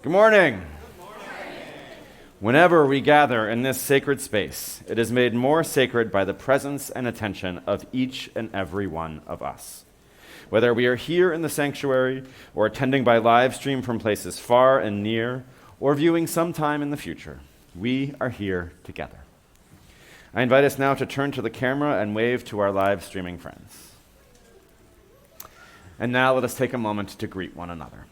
Good morning. Whenever we gather in this sacred space, it is made more sacred by the presence and attention of each and every one of us. Whether we are here in the sanctuary or attending by live stream from places far and near or viewing sometime in the future, we are here together. I invite us now to turn to the camera and wave to our live streaming friends. And now let us take a moment to greet one another.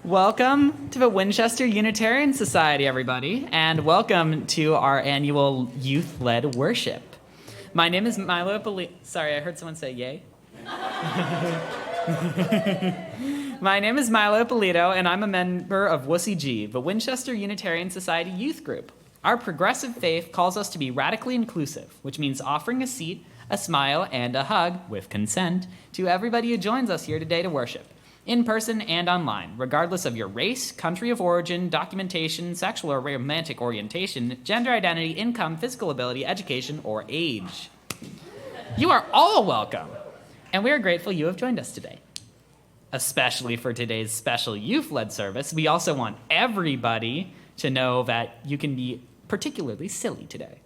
Welcome to the Winchester Unitarian Society, everybody, and welcome to our annual youth-led worship. My name is Milo Polito. Sorry, I heard someone say yay. My name is Milo Polito, and I'm a member of WUSI G, the Winchester Unitarian Society Youth Group. Our progressive faith calls us to be radically inclusive, which means offering a seat, a smile, and a hug, with consent, to everybody who joins us here today to worship, in person and online, regardless of your race, country of origin, documentation, sexual or romantic orientation, gender identity, income, physical ability, education, or age. You are all welcome, and we are grateful you have joined us today. Especially for today's special youth-led service, we also want everybody to know that you can be particularly silly today.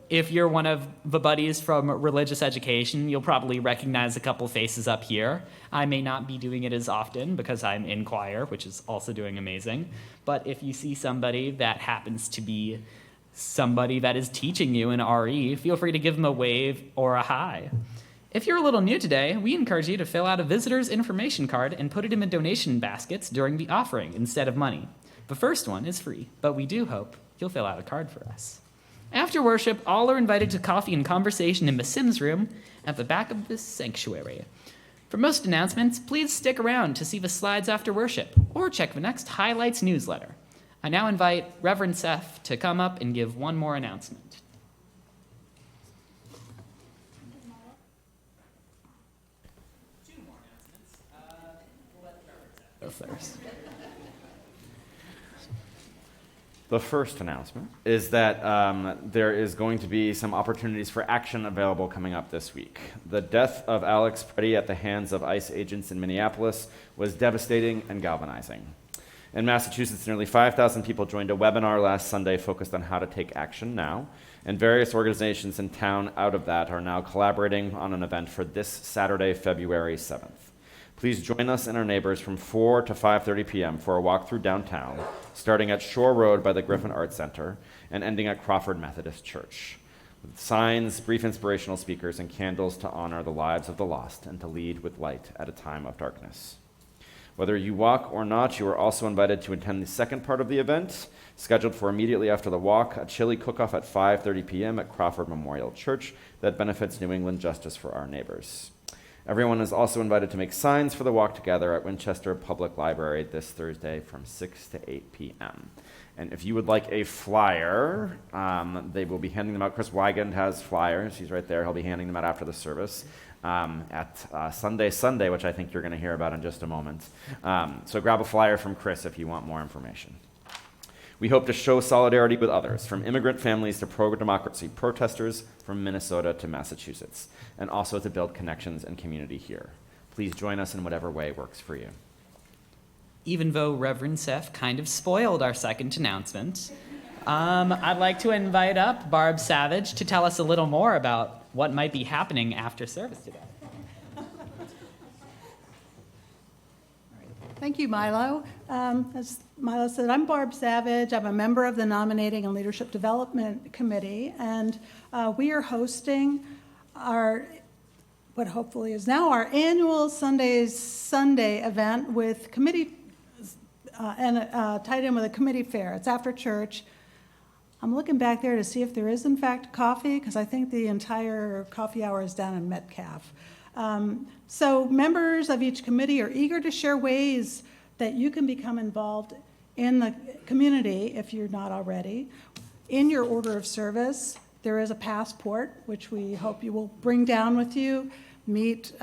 If you're one of the buddies from religious education, you'll probably recognize a couple faces up here. I may not be doing it as often because I'm in choir, which is also doing amazing. But if you see somebody that happens to be somebody that is teaching you in RE, feel free to give them a wave or a hi. If you're a little new today, we encourage you to fill out a visitor's information card and put it in the donation baskets during the offering instead of money. The first one is free, but we do hope you'll fill out a card for us. After worship, all are invited to coffee and conversation in the Sims room at the back of this sanctuary. For most announcements, please stick around to see the slides after worship or check the next Highlights newsletter. I now invite Reverend Seth to come up and give one more announcement. Two more announcements. We'll let Reverend Seth go first. The first announcement is that there is going to be some opportunities for action available coming up this week. The death of Alex Preddy at the hands of ICE agents in Minneapolis was devastating and galvanizing. In Massachusetts, nearly 5,000 people joined a webinar last Sunday focused on how to take action now, and various organizations in town out of that are now collaborating on an event for this Saturday, February 7th. Please join us and our neighbors from 4 to 5:30 p.m. for a walk through downtown, starting at Shore Road by the Griffin Arts Center and ending at Crawford Methodist Church, with signs, brief inspirational speakers, and candles to honor the lives of the lost and to lead with light at a time of darkness. Whether you walk or not, you are also invited to attend the second part of the event, scheduled for immediately after the walk, a chili cook-off at 5:30 p.m. at Crawford Memorial Church that benefits New England Justice for Our Neighbors. Everyone is also invited to make signs for the walk together at Winchester Public Library this Thursday from 6 to 8 p.m. And if you would like a flyer, they will be handing them out. Chris Wigand has flyers. He's right there. He'll be handing them out after the service at Sunday, which I think you're going to hear about in just a moment. So grab a flyer from Chris if you want more information. We hope to show solidarity with others, from immigrant families to pro-democracy protesters from Minnesota to Massachusetts, and also to build connections and community here. Please join us in whatever way works for you. Even though Reverend Seth kind of spoiled our second announcement, I'd like to invite up Barb Savage to tell us a little more about what might be happening after service today. Thank you, Milo. As Milo said, I'm Barb Savage. I'm a member of the Nominating and Leadership Development Committee, and we are hosting what hopefully is now our annual Sunday event with committee tied in with a committee fair. It's after church. I'm looking back there to see if there is in fact coffee, because I think the entire coffee hour is down in Metcalf. So members of each committee are eager to share ways that you can become involved in the community if you're not already. In your order of service, there is a passport, which we hope you will bring down with you. Meet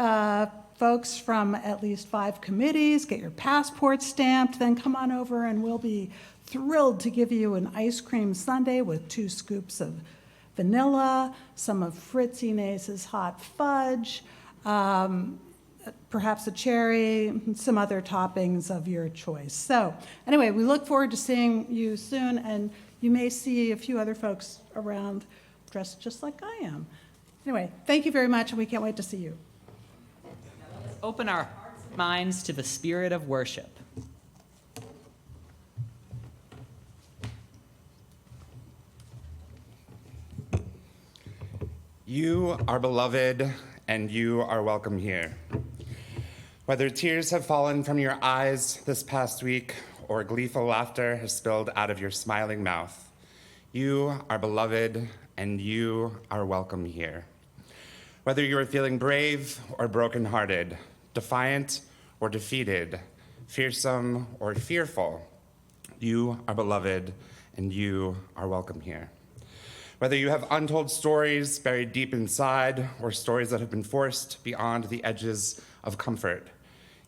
folks from at least 5 committees, get your passport stamped, then come on over and we'll be thrilled to give you an ice cream sundae with 2 scoops of vanilla, some of Fritzy Nace's hot fudge, perhaps a cherry, some other toppings of your choice. So anyway, we look forward to seeing you soon, and you may see a few other folks around dressed just like I am. Anyway, thank you very much, and we can't wait to see you. Open our hearts and minds to the spirit of worship. You are beloved, and you are welcome here. Whether tears have fallen from your eyes this past week or gleeful laughter has spilled out of your smiling mouth, you are beloved, and you are welcome here. Whether you are feeling brave or brokenhearted, defiant or defeated, fearsome or fearful, you are beloved, and you are welcome here. Whether you have untold stories buried deep inside or stories that have been forced beyond the edges of comfort,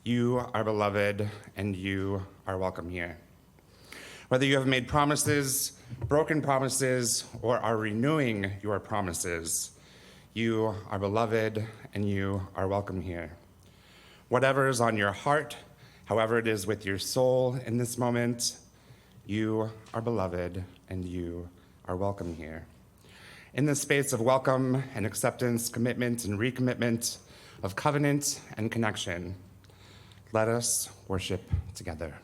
you are beloved, and you are welcome here. Whether you have made promises, broken promises, or are renewing your promises, you are beloved, and you are welcome here. Whatever is on your heart, however it is with your soul in this moment, you are beloved, and you are welcome here. In this space of welcome and acceptance, commitment and recommitment, of covenant and connection, let us worship together.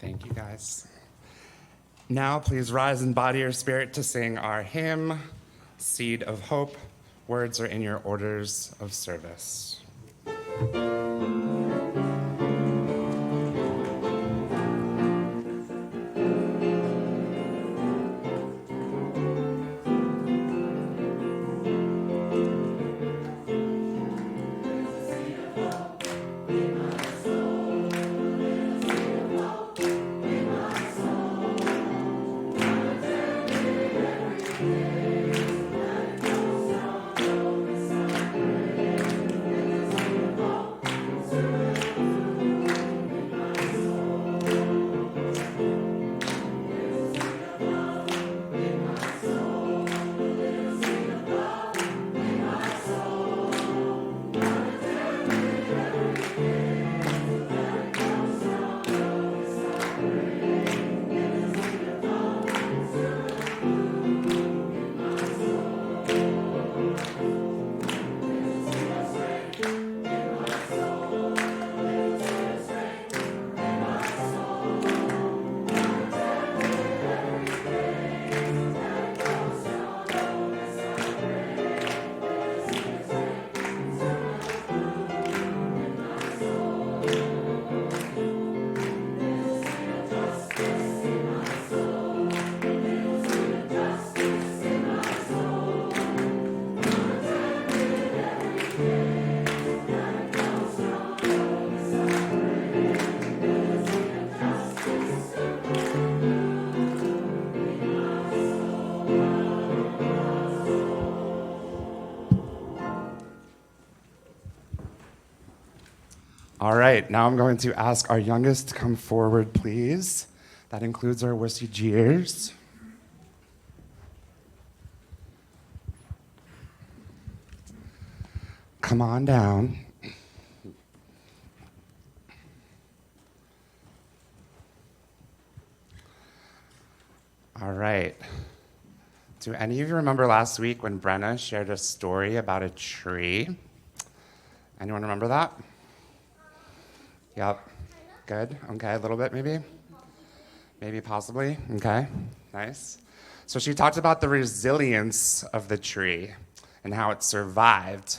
Thank you, guys. Now, please rise in body or spirit to sing our hymn, Seed of Hope. Words are in your orders of service. All right, now I'm going to ask our youngest to come forward, please. That includes our wussy Gers. Come on down. All right. Do any of you remember last week when Brenna shared a story about a tree? Anyone remember that? Yep. Good. Okay, a little bit maybe? Maybe possibly. Okay, nice. So she talked about the resilience of the tree and how it survived,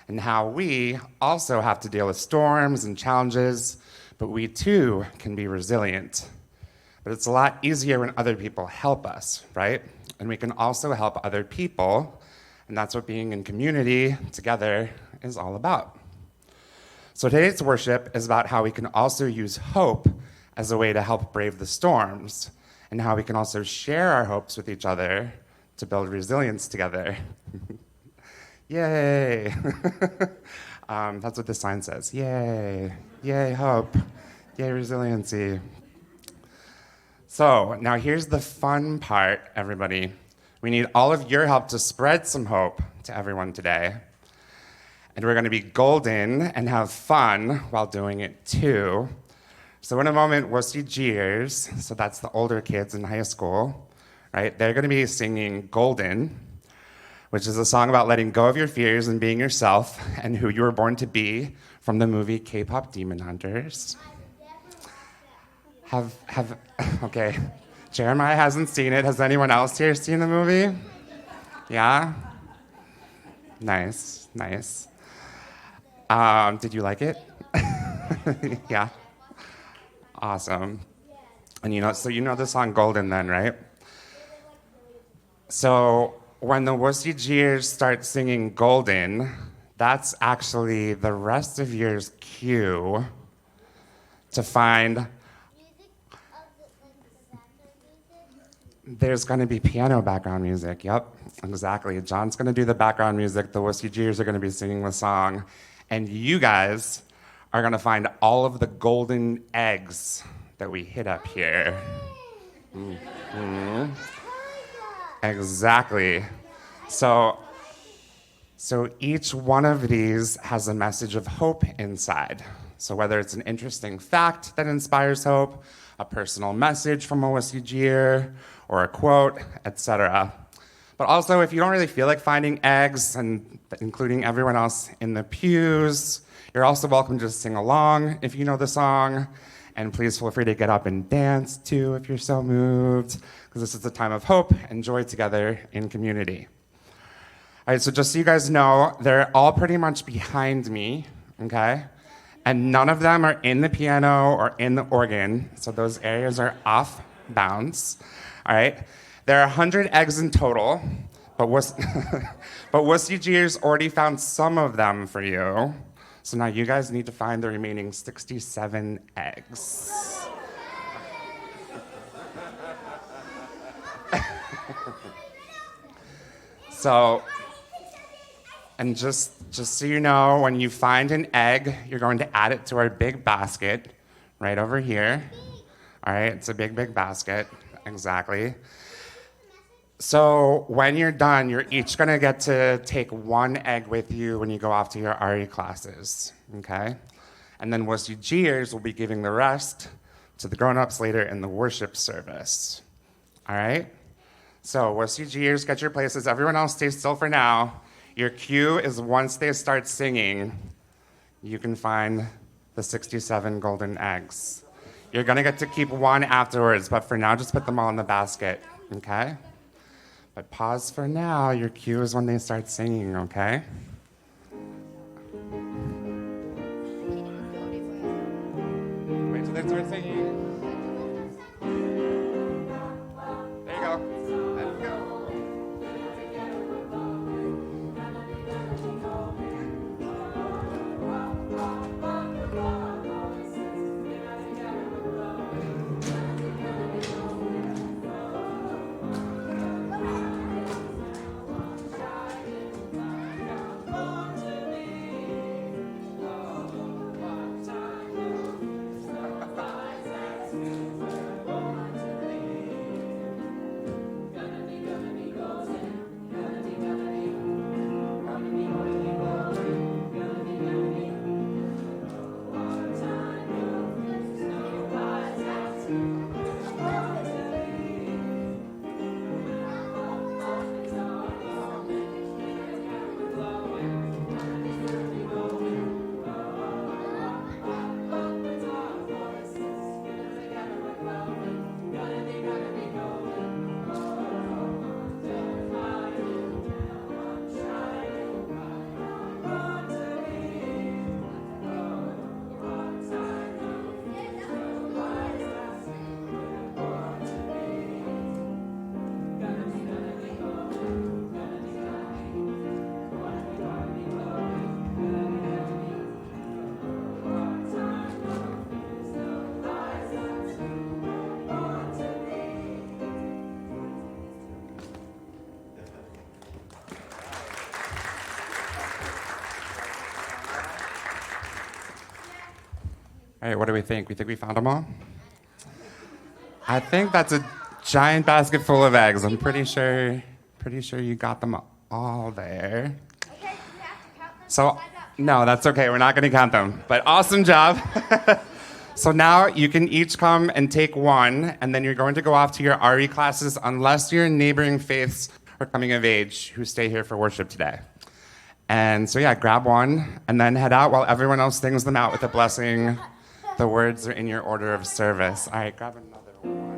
and how we also have to deal with storms and challenges, but we too can be resilient. But it's a lot easier when other people help us, right? And we can also help other people, and that's what being in community together is all about. So today's worship is about how we can also use hope as a way to help brave the storms, and how we can also share our hopes with each other to build resilience together. Yay! That's what this sign says. Yay! Yay, hope! Yay, resiliency! So now here's the fun part, everybody. We need all of your help to spread some hope to everyone today. And we're going to be golden and have fun while doing it too. So in a moment, we'll see Gers, so that's the older kids in high school, right? They're going to be singing Golden, which is a song about letting go of your fears and being yourself and who you were born to be, from the movie K-pop Demon Hunters. Okay, Jeremiah hasn't seen it. Has anyone else here seen the movie? Yeah? Nice. Did you like it? Yeah? Awesome. And you know the song Golden then, right? So when the wussy Gers start singing Golden, that's actually the rest of your cue to find. There's going to be piano background music. Yep, exactly. John's going to do the background music. The wussy Gers are going to be singing the song. And you guys are going to find all of the golden eggs that we hid up here. Mm-hmm. Exactly. So each one of these has a message of hope inside. So whether it's an interesting fact that inspires hope, a personal message from a wussy Ger, or a quote, etc. But also, if you don't really feel like finding eggs, and including everyone else in the pews, you're also welcome to just sing along if you know the song. And please feel free to get up and dance too if you're so moved, because this is a time of hope and joy together in community. All right, so just so you guys know, they're all pretty much behind me, okay? And none of them are in the piano or in the organ, so those areas are off bounds. All right, there are 100 eggs in total, but wussy Gers already found some of them for you. So now you guys need to find the remaining 67 eggs. So, and just so you know, when you find an egg, you're going to add it to our big basket right over here. All right, it's a big basket. Exactly. So when you're done, you're each going to get to take one egg with you when you go off to your RE classes, okay? And then wussy Gers will be giving the rest to the grown-ups later in the worship service, all right? So wussy Gers, get your places. Everyone else stay still for now. Your cue is once they start singing, you can find the 67 golden eggs. You're going to get to keep one afterwards, but for now, just put them all in the basket, okay? But pause for now. Your cue is when they start singing, okay? Wait till they start singing. There you go. There you go. All right, what do we think? We think we found them all? I think that's a giant basket full of eggs. I'm pretty sure you got them all there. Okay, do we have to count them? So, no, that's okay. We're not going to count them. But awesome job. So now you can each come and take one, and then you're going to go off to your RE classes unless your neighboring faiths are coming of age who stay here for worship today. And so, yeah, grab one and then head out while everyone else sings them out with a blessing. The words are in your order of service. All right, grab another one.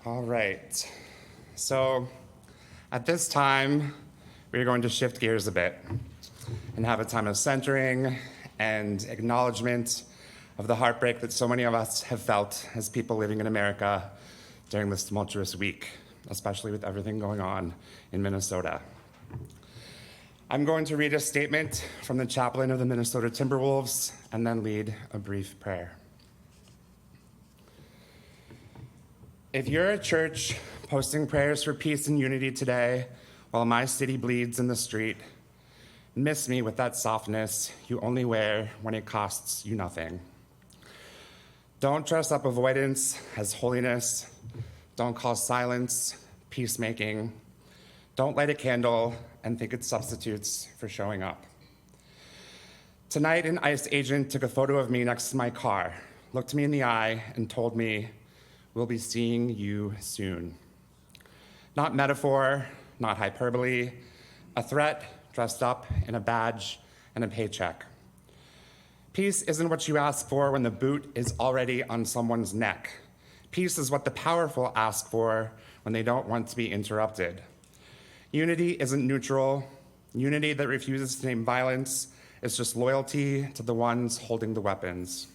All right. So at this time, we're going to shift gears a bit and have a time of centering and acknowledgement of the heartbreak that so many of us have felt as people living in America during this tumultuous week, especially with everything going on in Minnesota. I'm going to read a statement from the chaplain of the Minnesota Timberwolves and then lead a brief prayer. If you're a church posting prayers for peace and unity today while my city bleeds in the street, miss me with that softness you only wear when it costs you nothing. Don't dress up avoidance as holiness. Don't call silence peacemaking. Don't light a candle and think it substitutes for showing up. Tonight, an ICE agent took a photo of me next to my car, looked me in the eye, and told me, "We'll be seeing you soon." Not metaphor, not hyperbole, a threat dressed up in a badge and a paycheck. Peace isn't what you ask for when the boot is already on someone's neck. Peace is what the powerful ask for when they don't want to be interrupted. Unity isn't neutral. Unity that refuses to name violence is just loyalty to the ones holding the weapons.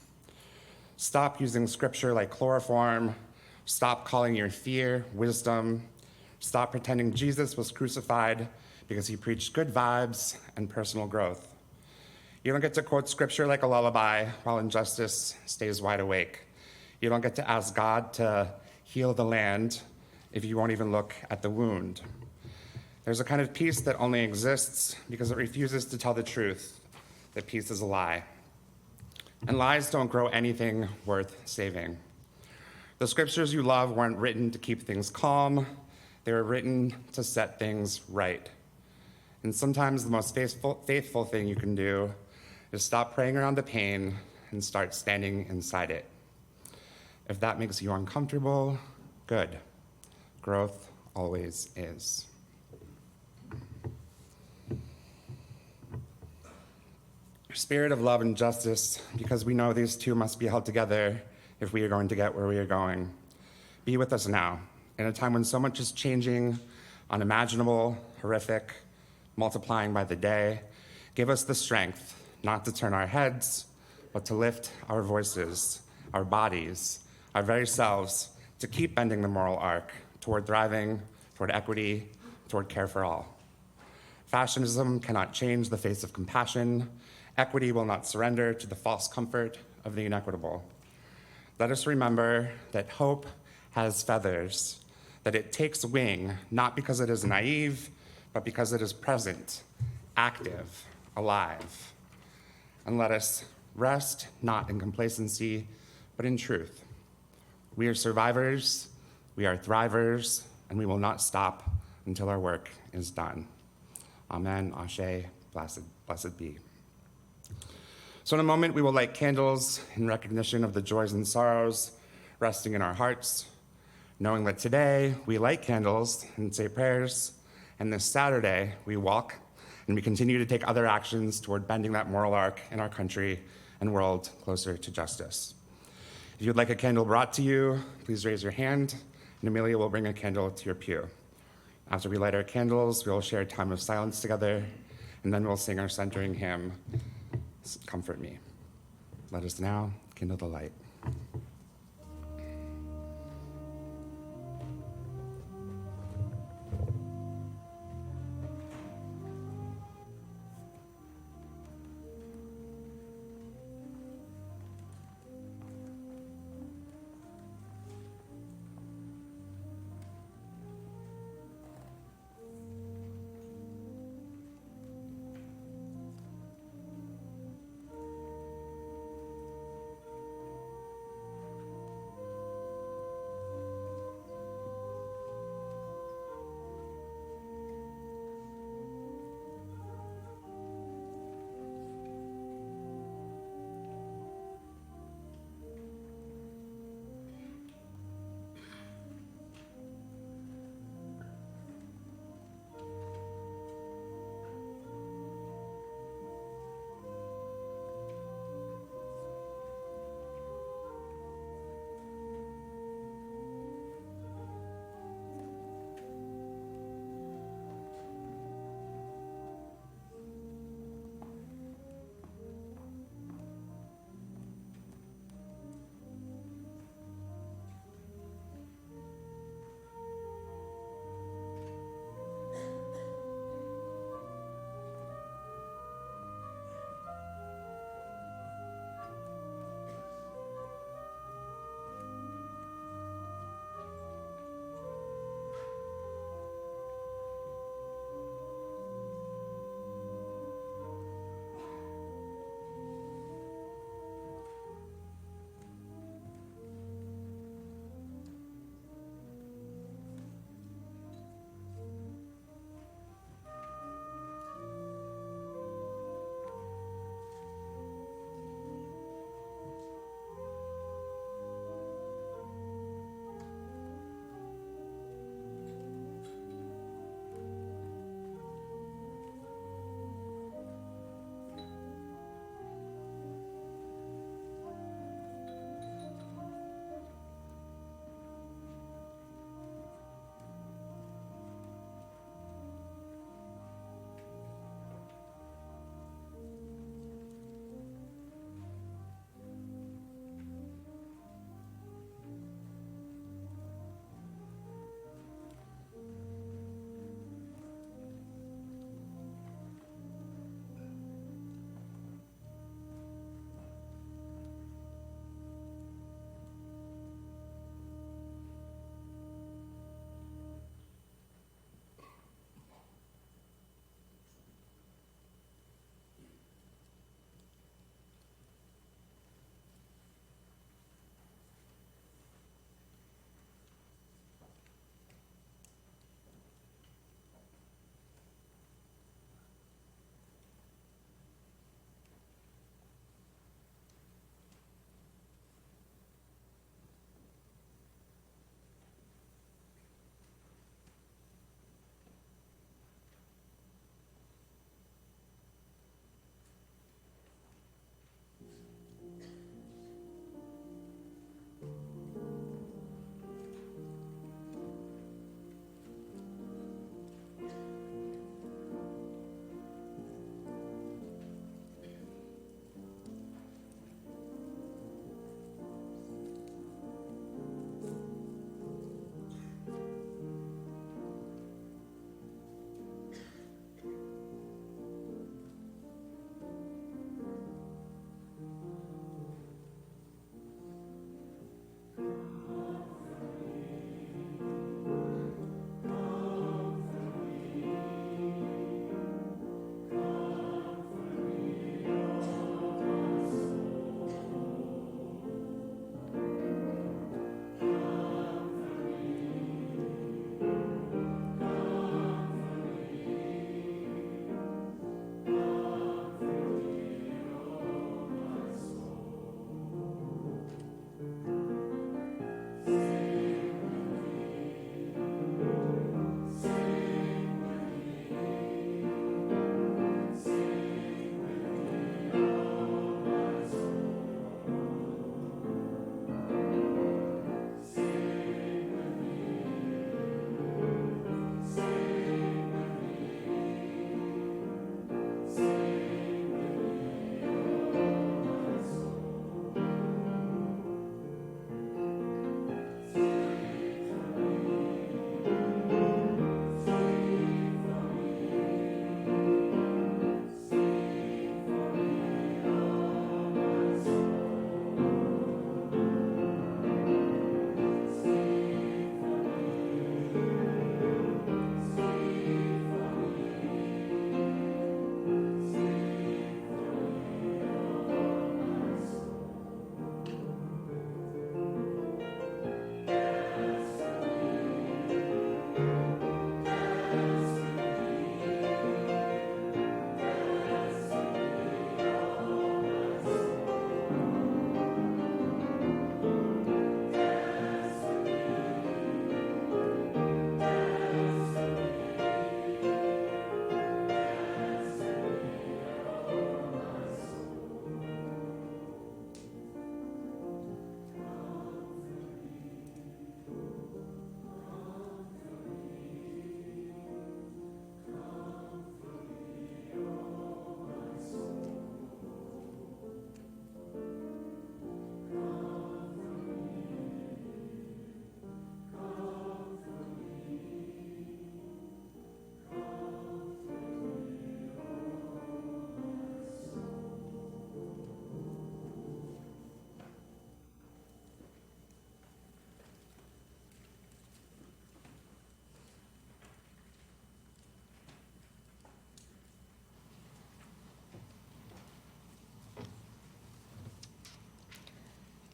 Stop using scripture like chloroform. Stop calling your fear wisdom. Stop pretending Jesus was crucified because he preached good vibes and personal growth. You don't get to quote scripture like a lullaby while injustice stays wide awake. You don't get to ask God to heal the land if you won't even look at the wound. There's a kind of peace that only exists because it refuses to tell the truth, that peace is a lie. And lies don't grow anything worth saving. The scriptures you love weren't written to keep things calm. They were written to set things right. And sometimes the most faithful thing you can do is stop praying around the pain and start standing inside it. If that makes you uncomfortable, good. Growth always is. Spirit of love and justice, because we know these two must be held together if we are going to get where we are going. Be with us now, in a time when so much is changing, unimaginable, horrific, multiplying by the day. Give us the strength not to turn our heads, but to lift our voices, our bodies, our very selves, to keep bending the moral arc toward thriving, toward equity, toward care for all. Fascism cannot change the face of compassion. Equity will not surrender to the false comfort of the inequitable. Let us remember that hope has feathers, that it takes wing, not because it is naive, but because it is present, active, alive. And let us rest not in complacency, but in truth. We are survivors, we are thrivers, and we will not stop until our work is done. Amen, Ashe, blessed be. So in a moment, we will light candles in recognition of the joys and sorrows resting in our hearts, knowing that today we light candles and say prayers, and this Saturday we walk and we continue to take other actions toward bending that moral arc in our country and world closer to justice. If you'd like a candle brought to you, please raise your hand, and Amelia will bring a candle to your pew. After we light our candles, we will share a time of silence together, and then we'll sing our centering hymn, Comfort Me. Let us now kindle the light.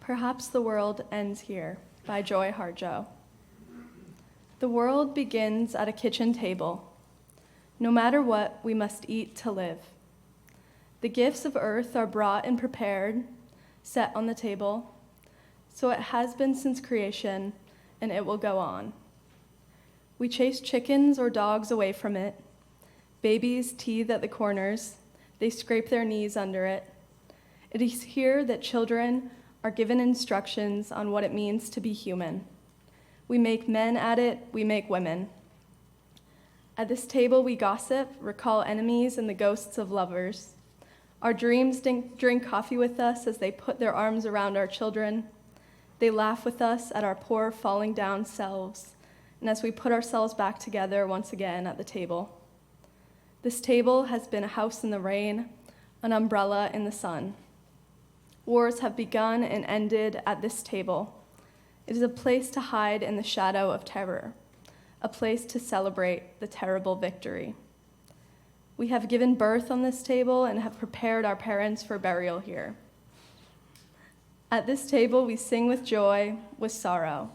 Perhaps the World Ends Here by Joy Harjo. The world begins at a kitchen table. No matter what, we must eat to live. The gifts of earth are brought and prepared, set on the table. So it has been since creation, and it will go on. We chase chickens or dogs away from it. Babies teethe at the corners. They scrape their knees under it. It is here that children are given instructions on what it means to be human. We make men at it, we make women. At this table we gossip, recall enemies and the ghosts of lovers. Our dreams drink coffee with us as they put their arms around our children. They laugh with us at our poor falling down selves, and as we put ourselves back together once again at the table. This table has been a house in the rain, an umbrella in the sun. Wars have begun and ended at this table. It is a place to hide in the shadow of terror, a place to celebrate the terrible victory. We have given birth on this table and have prepared our parents for burial here. At this table, we sing with joy, with sorrow.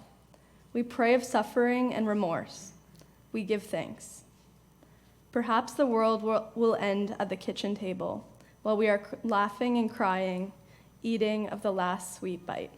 We pray of suffering and remorse. We give thanks. Perhaps the world will end at the kitchen table while we are laughing and crying, eating of the last sweet bite.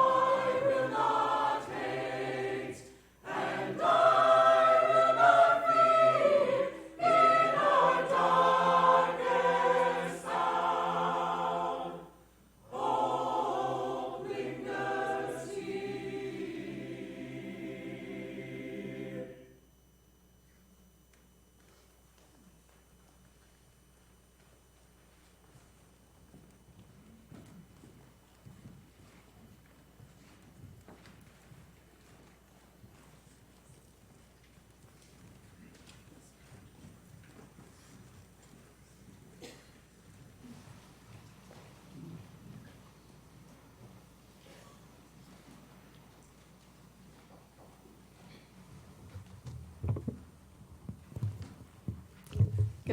I will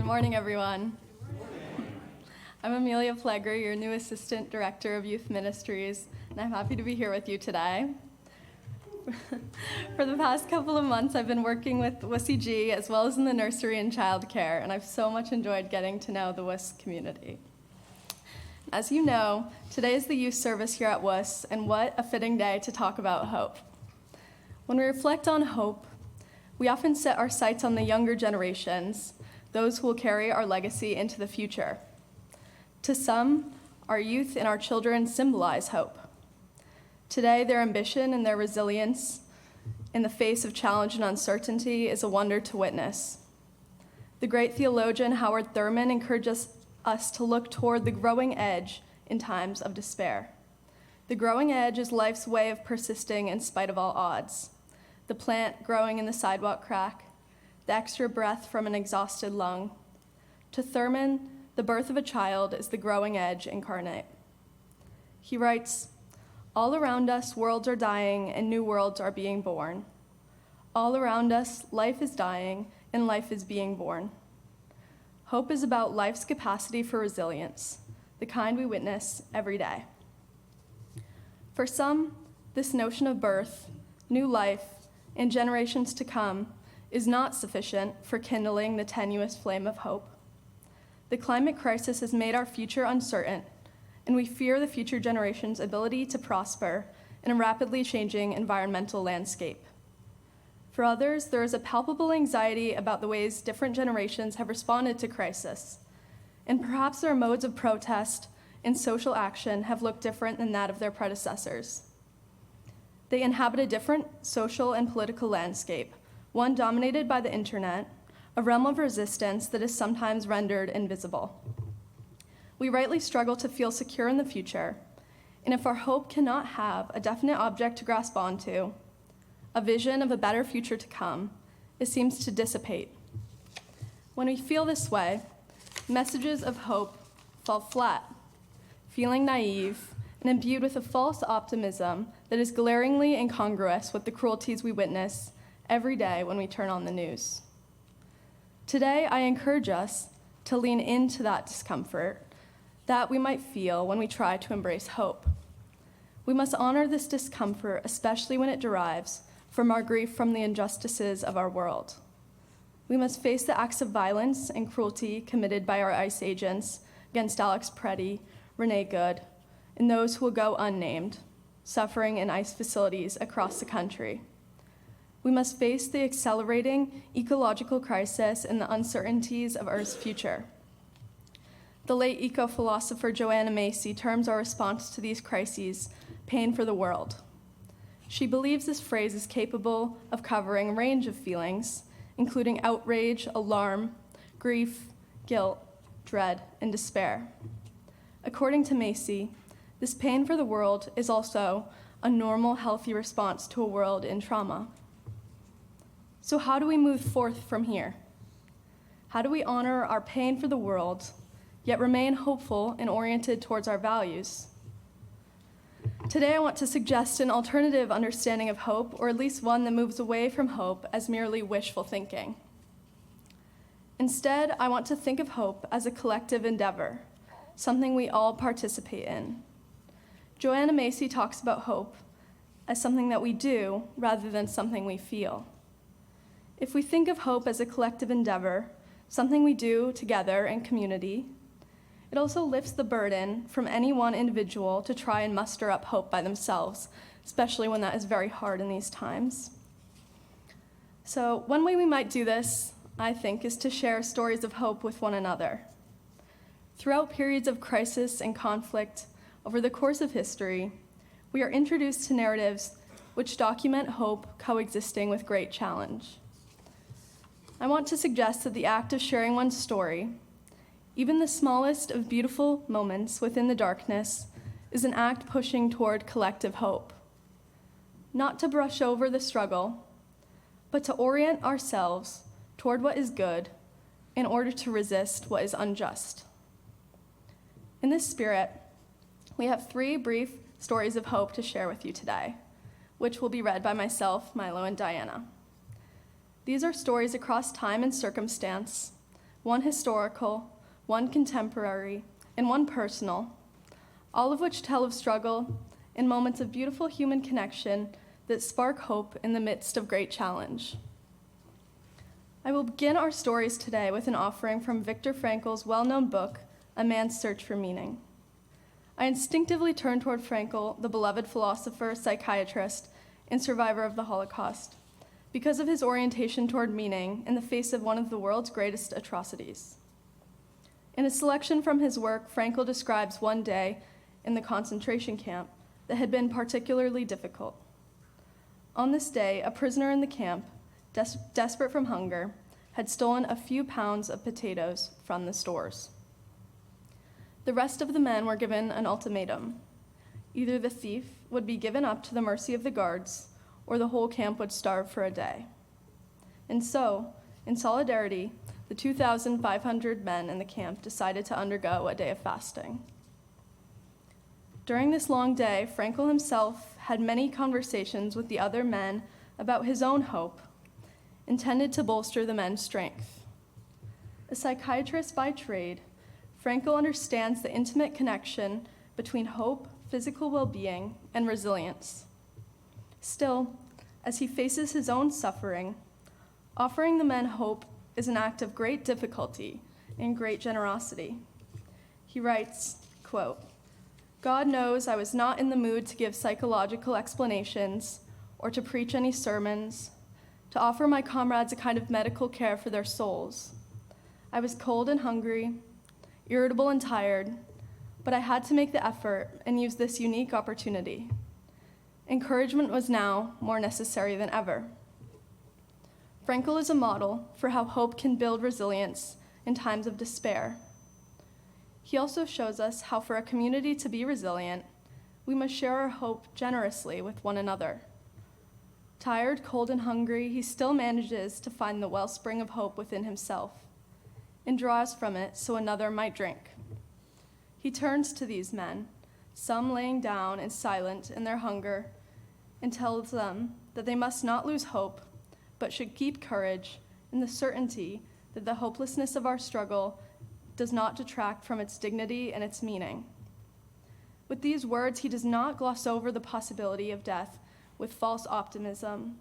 Good morning, everyone. I'm Amelia Plegger, your new Assistant Director of Youth Ministries, and I'm happy to be here with you today. For the past couple of months, I've been working with WSCG as well as in the nursery and childcare, and I've so much enjoyed getting to know the WUS community. As you know, today is the youth service here at WUS, and what a fitting day to talk about hope. When we reflect on hope, we often set our sights on the younger generations, those who will carry our legacy into the future. To some, our youth and our children symbolize hope. Today, their ambition and their resilience in the face of challenge and uncertainty is a wonder to witness. The great theologian Howard Thurman encourages us to look toward the growing edge in times of despair. The growing edge is life's way of persisting in spite of all odds. The plant growing in the sidewalk crack, the extra breath from an exhausted lung. To Thurman, the birth of a child is the growing edge incarnate. He writes, "All around us, worlds are dying and new worlds are being born. All around us, life is dying and life is being born. Hope is about life's capacity for resilience, the kind we witness every day." For some, this notion of birth, new life, and generations to come is not sufficient for kindling the tenuous flame of hope. The climate crisis has made our future uncertain, and we fear the future generations' ability to prosper in a rapidly changing environmental landscape. For others, there is a palpable anxiety about the ways different generations have responded to crisis, and perhaps their modes of protest and social action have looked different than that of their predecessors. They inhabit a different social and political landscape, one dominated by the internet, a realm of resistance that is sometimes rendered invisible. We rightly struggle to feel secure in the future, and if our hope cannot have a definite object to grasp onto, a vision of a better future to come, it seems to dissipate. When we feel this way, messages of hope fall flat, feeling naive and imbued with a false optimism that is glaringly incongruous with the cruelties we witness every day when we turn on the news. Today, I encourage us to lean into that discomfort that we might feel when we try to embrace hope. We must honor this discomfort, especially when it derives from our grief from the injustices of our world. We must face the acts of violence and cruelty committed by our ICE agents against Alex Preddy, Renee Good, and those who will go unnamed, suffering in ICE facilities across the country. We must face the accelerating ecological crisis and the uncertainties of Earth's future. The late eco-philosopher Joanna Macy terms our response to these crises pain for the world. She believes this phrase is capable of covering a range of feelings, including outrage, alarm, grief, guilt, dread, and despair. According to Macy, this pain for the world is also a normal, healthy response to a world in trauma. So how do we move forth from here? How do we honor our pain for the world, yet remain hopeful and oriented towards our values? Today, I want to suggest an alternative understanding of hope, or at least one that moves away from hope as merely wishful thinking. Instead, I want to think of hope as a collective endeavor, something we all participate in. Joanna Macy talks about hope as something that we do rather than something we feel. If we think of hope as a collective endeavor, something we do together in community, it also lifts the burden from any one individual to try and muster up hope by themselves, especially when that is very hard in these times. So one way we might do this, I think, is to share stories of hope with one another. Throughout periods of crisis and conflict over the course of history, we are introduced to narratives which document hope coexisting with great challenge. I want to suggest that the act of sharing one's story, even the smallest of beautiful moments within the darkness, is an act pushing toward collective hope. Not to brush over the struggle, but to orient ourselves toward what is good in order to resist what is unjust. In this spirit, we have 3 brief stories of hope to share with you today, which will be read by myself, Milo, and Diana. These are stories across time and circumstance, one historical, one contemporary, and one personal, all of which tell of struggle and moments of beautiful human connection that spark hope in the midst of great challenge. I will begin our stories today with an offering from Viktor Frankl's well-known book, A Man's Search for Meaning. I instinctively turned toward Frankl, the beloved philosopher, psychiatrist, and survivor of the Holocaust, because of his orientation toward meaning in the face of one of the world's greatest atrocities. In a selection from his work, Frankl describes one day in the concentration camp that had been particularly difficult. On this day, a prisoner in the camp, desperate from hunger, had stolen a few pounds of potatoes from the stores. The rest of the men were given an ultimatum. Either the thief would be given up to the mercy of the guards, or the whole camp would starve for a day. And so, in solidarity, the 2,500 men in the camp decided to undergo a day of fasting. During this long day, Frankl himself had many conversations with the other men about his own hope, intended to bolster the men's strength. A psychiatrist by trade, Frankl understands the intimate connection between hope, physical well-being, and resilience. Still, as he faces his own suffering, offering the men hope is an act of great difficulty and great generosity. He writes, quote, "God knows I was not in the mood to give psychological explanations or to preach any sermons, to offer my comrades a kind of medical care for their souls. I was cold and hungry, irritable and tired, but I had to make the effort and use this unique opportunity. Encouragement was now more necessary than ever." Frankl is a model for how hope can build resilience in times of despair. He also shows us how for a community to be resilient, we must share our hope generously with one another. Tired, cold, and hungry, he still manages to find the wellspring of hope within himself and draws from it so another might drink. He turns to these men, some laying down and silent in their hunger, and tells them that they must not lose hope, but should keep courage in the certainty that the hopelessness of our struggle does not detract from its dignity and its meaning. With these words, he does not gloss over the possibility of death with false optimism,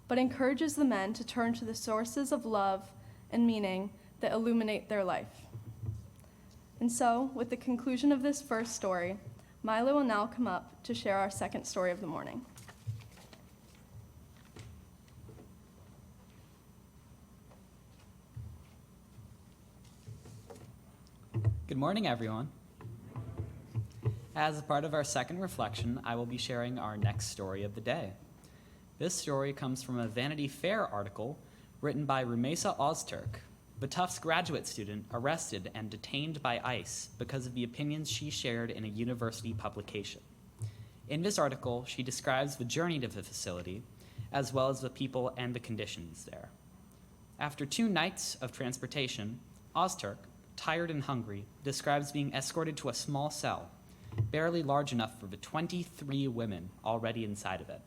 but encourages the men to turn to the sources of love and meaning that illuminate their life. And so, with the conclusion of this first story, Milo will now come up to share our second story of the morning. Good morning, everyone. As a part of our second reflection, I will be sharing our next story of the day. This story comes from a Vanity Fair article written by Rumesa Ozturk, the Tufts graduate student arrested and detained by ICE because of the opinions she shared in a university publication. In this article, she describes the journey to the facility, as well as the people and the conditions there. After 2 nights of transportation, Ozturk, tired and hungry, describes being escorted to a small cell, barely large enough for the 23 women already inside of it.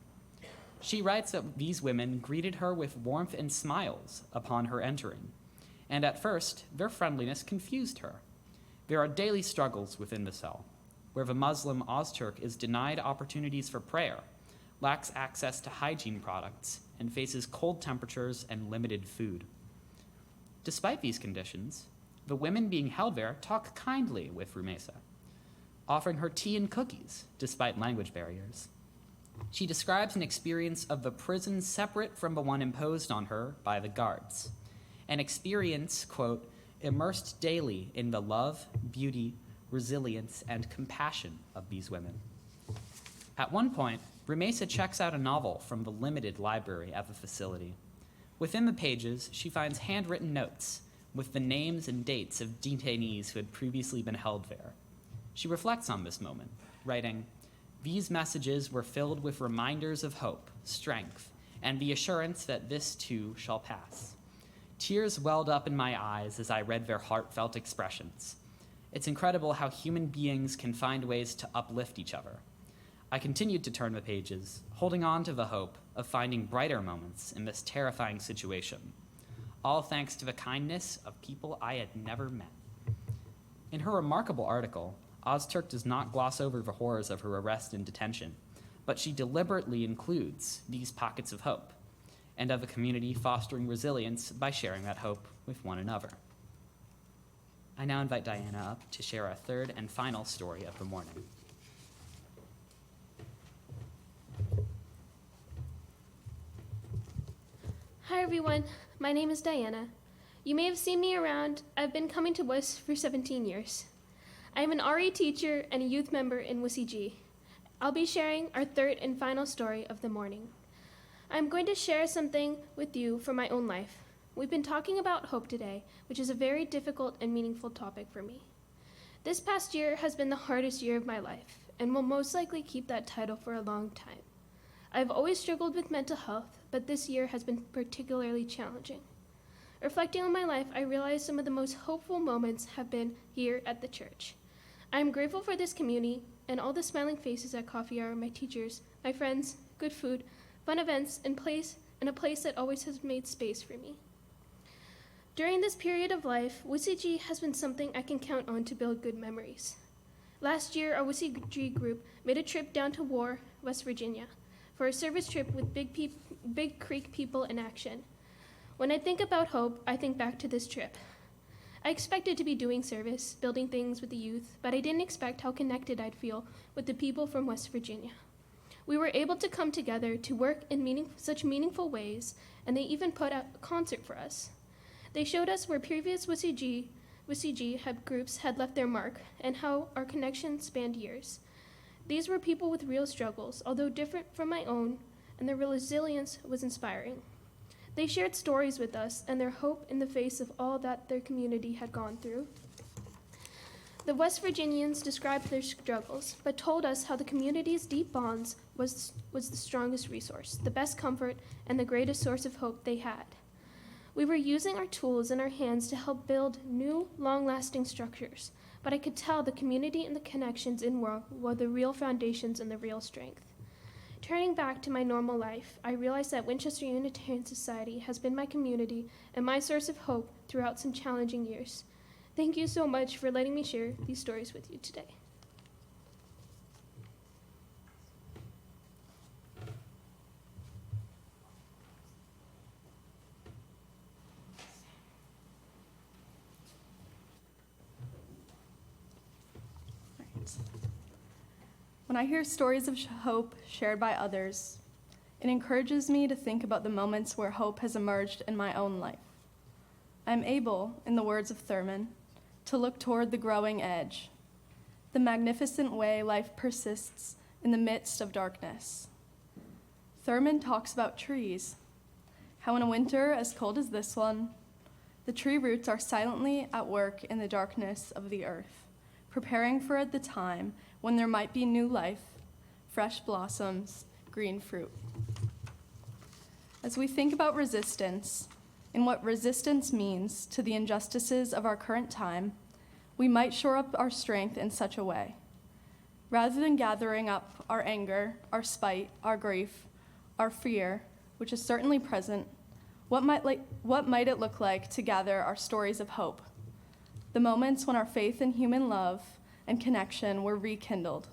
She writes that these women greeted her with warmth and smiles upon her entering, and at first, their friendliness confused her. There are daily struggles within the cell, where the Muslim Ozturk is denied opportunities for prayer, lacks access to hygiene products, and faces cold temperatures and limited food. Despite these conditions, the women being held there talk kindly with Rumesa, offering her tea and cookies despite language barriers. She describes an experience of the prison separate from the one imposed on her by the guards, an experience, quote, immersed daily in the love, beauty, resilience, and compassion of these women. At one point, Rumesa checks out a novel from the limited library at the facility. Within the pages, she finds handwritten notes with the names and dates of detainees who had previously been held there. She reflects on this moment, writing, "These messages were filled with reminders of hope, strength, and the assurance that this too shall pass. Tears welled up in my eyes as I read their heartfelt expressions. It's incredible how human beings can find ways to uplift each other. I continued to turn the pages, holding on to the hope of finding brighter moments in this terrifying situation. all thanks to the kindness of people I had never met. In her remarkable article, Ozturk does not gloss over the horrors of her arrest and detention, but she deliberately includes these pockets of hope and of a community fostering resilience by sharing that hope with one another. I now invite Diana up to share our third and final story of the morning. Hi everyone, my name is Diana. You may have seen me around. I've been coming to WIS for 17 years. I am an RE teacher and a youth member in WSEG. I'll be sharing our third and final story of the morning. I'm going to share something with you from my own life. We've been talking about hope today, which is a very difficult and meaningful topic for me. This past year has been the hardest year of my life, and will most likely keep that title for a long time. I've always struggled with mental health, but this year has been particularly challenging. Reflecting on my life, I realized some of the most hopeful moments have been here at the church. I am grateful for this community and all the smiling faces at coffee hour, my teachers, my friends, good food, fun events, and a place that always has made space for me. During this period of life, WSEG has been something I can count on to build good memories. Last year, our WSEG group made a trip down to War, West Virginia, for a service trip with Big Creek people in action. When I think about hope, I think back to this trip. I expected to be doing service, building things with the youth, but I didn't expect how connected I'd feel with the people from West Virginia. We were able to come together to work in such meaningful ways, and they even put out a concert for us. They showed us where previous WSEG groups had left their mark, and how our connection spanned years. These were people with real struggles, although different from my own, and their resilience was inspiring. They shared stories with us and their hope in the face of all that their community had gone through. The West Virginians described their struggles, but told us how the community's deep bonds was the strongest resource, the best comfort, and the greatest source of hope they had. We were using our tools in our hands to help build new, long-lasting structures, but I could tell the community and the connections in World were the real foundations and the real strength. Turning back to my normal life, I realized that Winchester Unitarian Society has been my community and my source of hope throughout some challenging years. Thank you so much for letting me share these stories with you today. When I hear stories of hope shared by others, it encourages me to think about the moments where hope has emerged in my own life. I am able, in the words of Thurman, to look toward the growing edge, the magnificent way life persists in the midst of darkness. Thurman talks about trees, how in a winter as cold as this one, the tree roots are silently at work in the darkness of the earth, preparing for the time when there might be new life, fresh blossoms, green fruit. As we think about resistance and what resistance means to the injustices of our current time, we might shore up our strength in such a way. Rather than gathering up our anger, our spite, our grief, our fear, which is certainly present, what might it look like to gather our stories of hope? The moments when our faith in human love and connection were rekindled.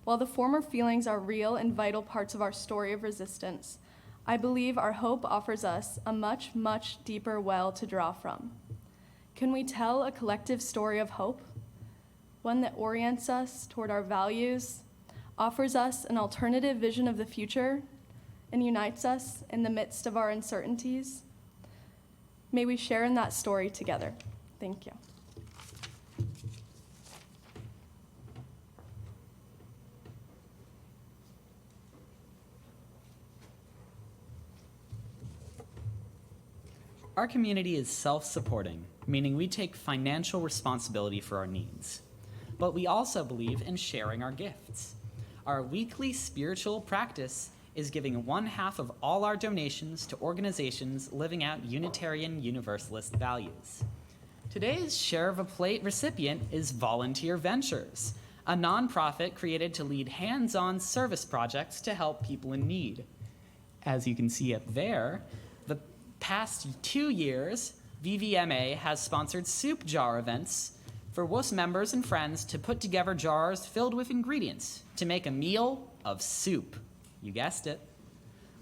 While the former feelings are real and vital parts of our story of resistance, I believe our hope offers us a much, much deeper well to draw from. Can we tell a collective story of hope? One that orients us toward our values, offers us an alternative vision of the future, and unites us in the midst of our uncertainties? May we share in that story together. Thank you. Our community is self-supporting, meaning we take financial responsibility for our needs. But we also believe in sharing our gifts. Our weekly spiritual practice is giving 1/2 of all our donations to organizations living out Unitarian Universalist values. Today's Share of a Plate recipient is Volunteer Ventures, a nonprofit created to lead hands-on service projects to help people in need. As you can see up there, the past 2 years, VVMA has sponsored soup jar events for WUS members and friends to put together jars filled with ingredients to make a meal of soup. You guessed it.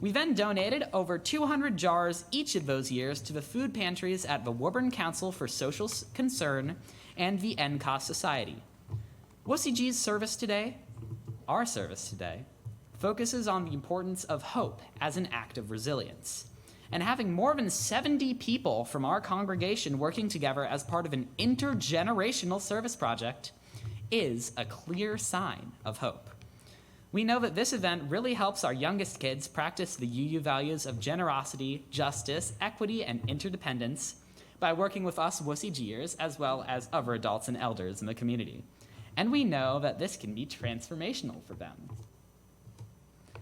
We then donated over 200 jars each of those years to the food pantries at the Woburn Council for Social Concern and the NCOS Society. WCG's service today, our service today, focuses on the importance of hope as an act of resilience. And having more than 70 people from our congregation working together as part of an intergenerational service project is a clear sign of hope. We know that this event really helps our youngest kids practice the UU values of generosity, justice, equity, and interdependence by working with us WCGers as well as other adults and elders in the community. And we know that this can be transformational for them.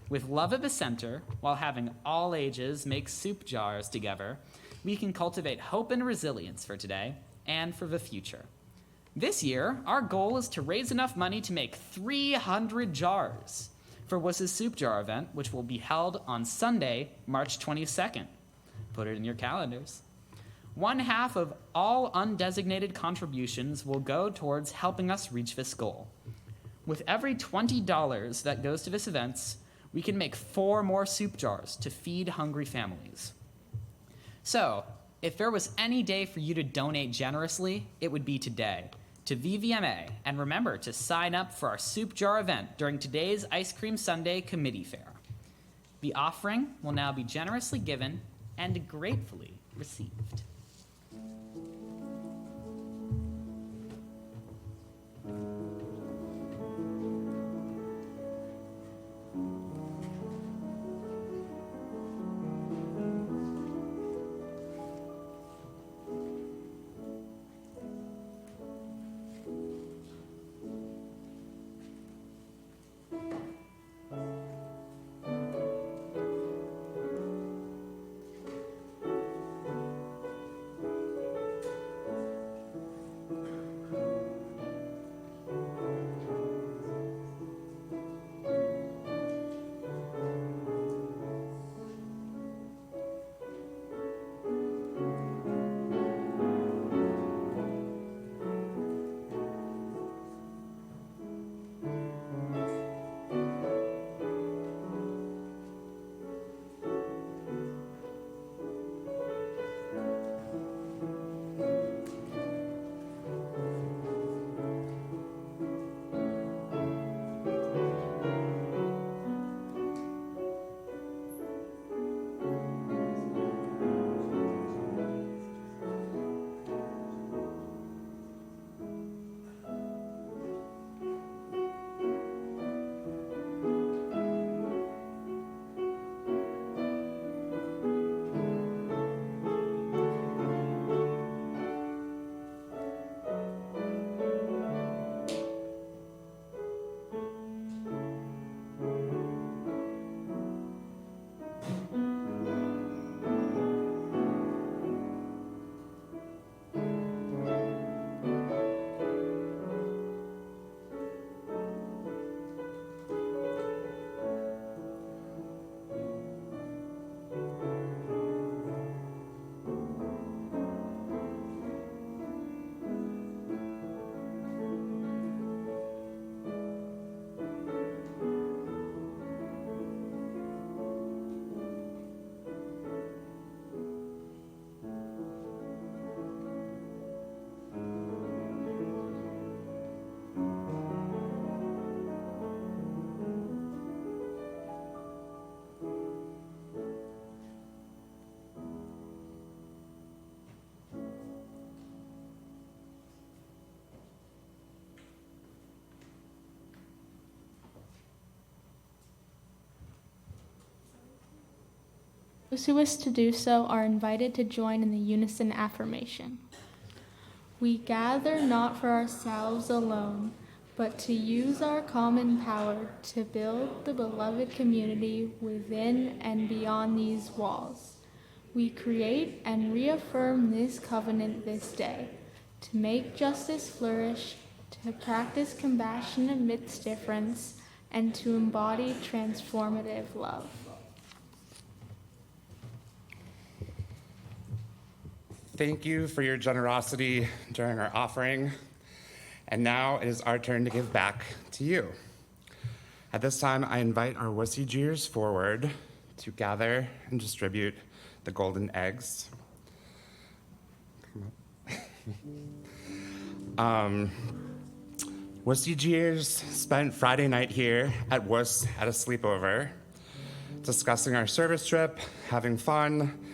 With love at the center, while having all ages make soup jars together, we can cultivate hope and resilience for today and for the future. This year, our goal is to raise enough money to make 300 jars for WUS's soup jar event, which will be held on Sunday, March 22nd. Put it in your calendars. 1/2 of all undesignated contributions will go towards helping us reach this goal. With every $20 that goes to this event, we can make 4 more soup jars to feed hungry families. So, if there was any day for you to donate generously, it would be today to VVMA. And remember to sign up for our soup jar event during today's Ice Cream Sunday committee fair. The offering will now be generously given and gratefully received. Those who wish to do so are invited to join in the unison affirmation. We gather not for ourselves alone, but to use our common power to build the beloved community within and beyond these walls. We create and reaffirm this covenant this day, to make justice flourish, to practice compassion amidst difference, and to embody transformative love. Thank you for your generosity during our offering. And now it is our turn to give back to you. At this time, I invite our wussy Gers forward to gather and distribute the golden eggs. Wussy Gers spent Friday night here at Wuss at a sleepover, discussing our service trip, having fun,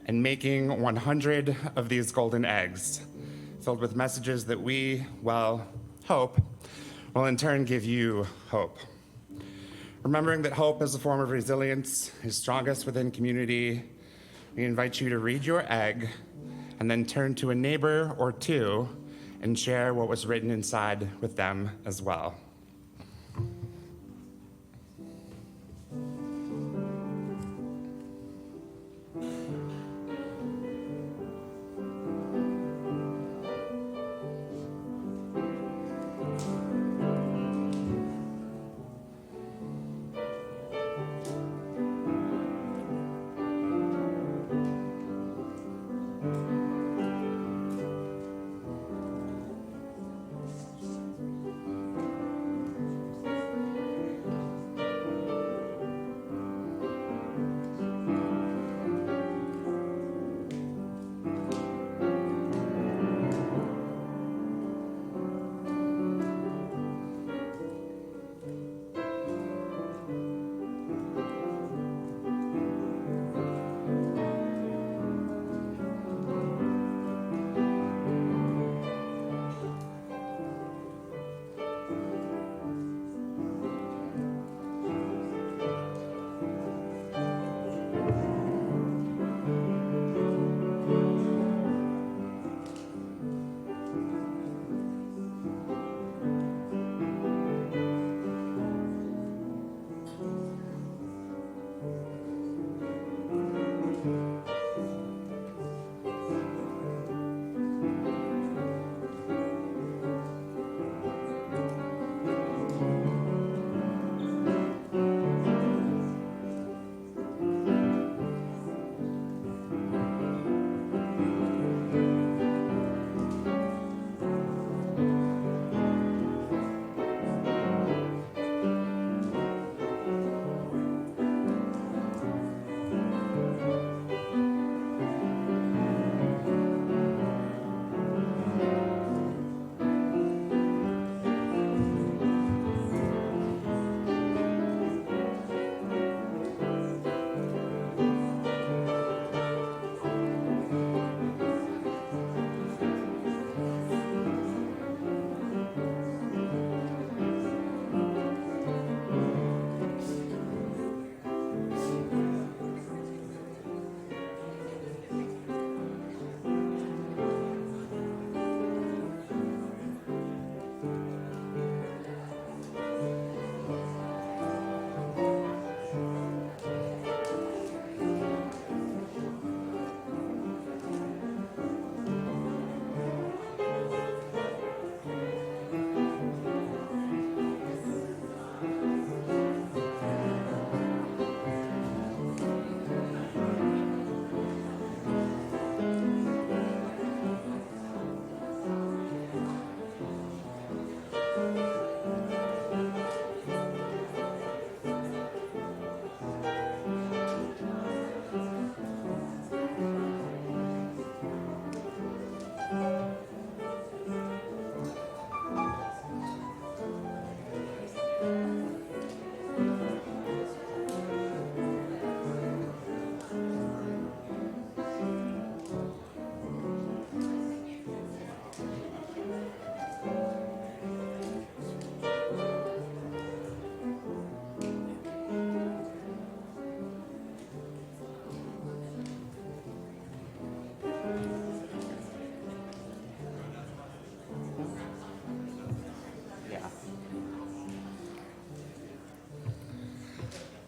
and making 100 of these golden eggs, filled with messages that we, well, hope, will in turn give you hope. Remembering that hope is a form of resilience, is strongest within community, we invite you to read your egg and then turn to a neighbor or two and share what was written inside with them as well.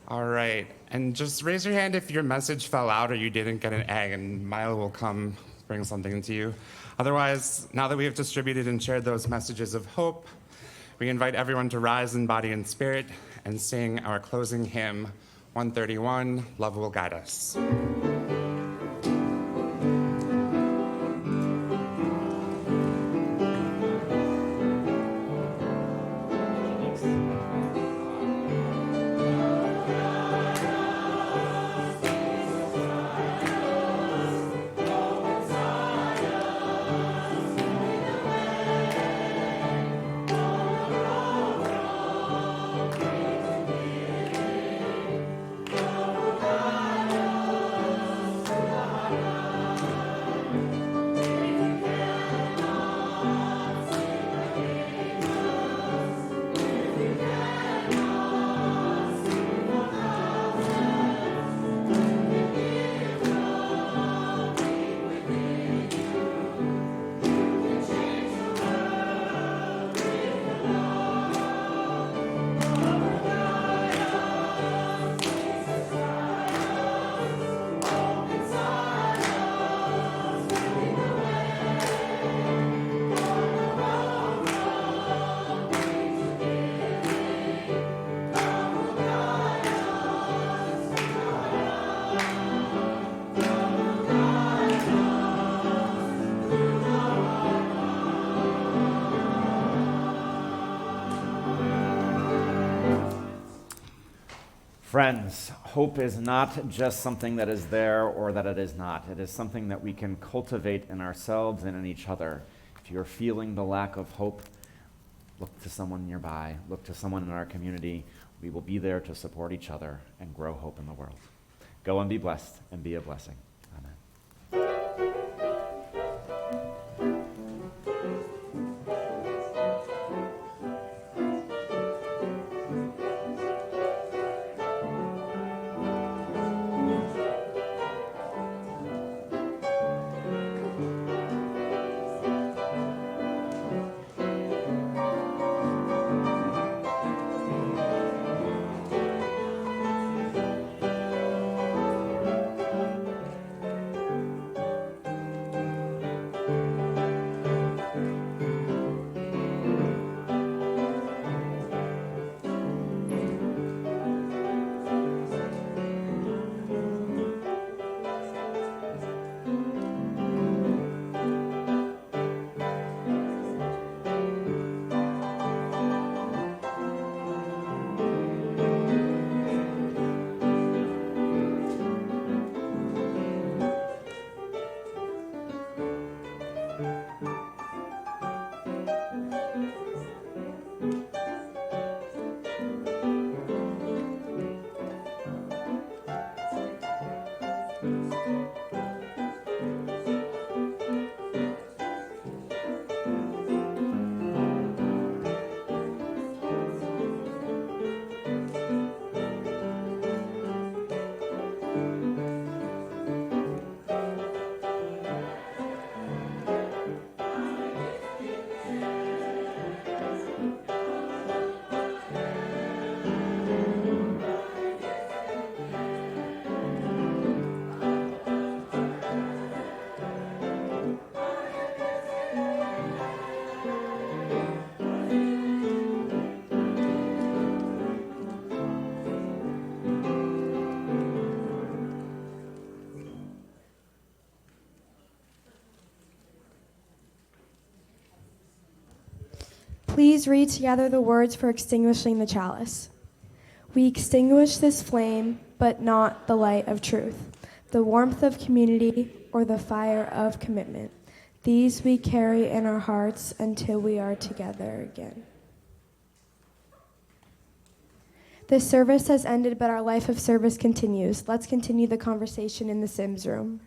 All right, and just raise your hand if your message fell out or you didn't get an egg, and Milo will come bring something to you. Otherwise, now that we have distributed and shared those messages of hope, we invite everyone to rise in body and spirit and sing our closing hymn, 131, Love Will Guide Us. Friends, hope is not just something that is there or that it is not. It is something that we can cultivate in ourselves and in each other. If you're feeling the lack of hope, look to someone nearby, look to someone in our community. We will be there to support each other and grow hope in the world. Go and be blessed and be a blessing. Amen. Please read together the words for extinguishing the chalice. We extinguish this flame, but not the light of truth, the warmth of community, or the fire of commitment. These we carry in our hearts until we are together again. This service has ended, but our life of service continues. Let's continue the conversation in the Sims room.